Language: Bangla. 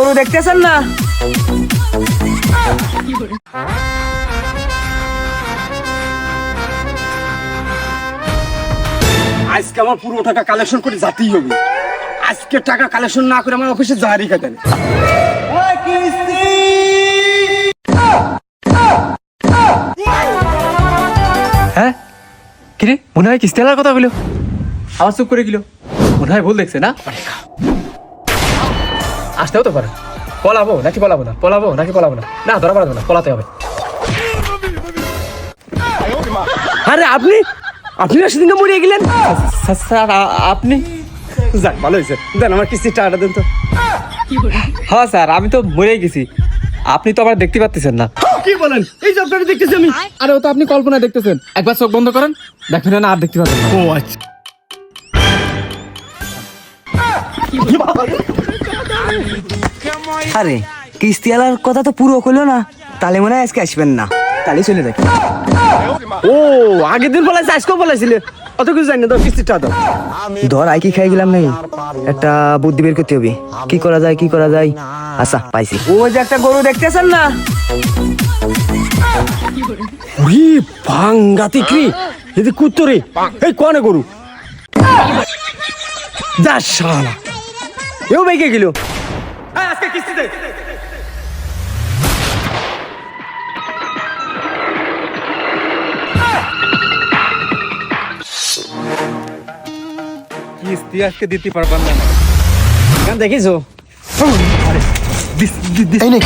গরু দেখতেছেন না? আজকে আমার পুরো টাকা কালেকশন করে যেতেই হবে। আজকে টাকা কালেকশন না করে আমার অফিসে জাহারি খেতেন। হ্যাঁ কিরে মনে হয় কিস্তি আলার কথা বলো, আবার চুপ করে গেল। মনে হয় ভুল দেখছে না, আসতেও তো পারে। পলাবো নাকি পলাবো না, পলাবো নাকি পলাবো না, না ধরা পড়াবো না, পলাতে হবে। আরে আপনি আপনি সেদিনকে মরিয়ে গেলেন। স্যার আপনি? যাক ভালো হয়েছে, দেন আমার কিস্তির টাকাটা দেন তো। হ্যাঁ স্যার আমি তো মরেই গেছি, আপনি তো আবার দেখতে পাচ্ছেন না। কি বলেন? এই যে আপনাকে দেখতেছি আমি। আরে ও তো আপনি কল্পনা দেখতেছেন, একবার চোখ বন্ধ করেন, দেখেন না আর দেখতে পাচ্ছেন না। ও আচ্ছা। আরে কিস্তি আলার কথা তো পুরো কইলো না, তাহলে মনে হয় আজকে আসবেন না, তাহলে চলে যাই। ও আগের দিন বলাইছে, আজকেও বলাইছিলে। অত কিছু জানি না, দাও কিস্তির টাকা দাও। ধর আই কি খাই গেলাম নাকি, একটা বুদ্ধি বের করতে হবে। কি করা যায় কি করা যায়? আচ্ছা পাইছি। ওই যে একটা গরু দেখতেছেন না? ওরে ভাঙ্গাতি কি এদি কুত্তরে, এই কোনে গরু যা শালা এও বেগে গেল। আজকে কিস্তি দে। কিস্তি আজকে দিতে পারবেন না। দেখিছো দিস দিস এই নে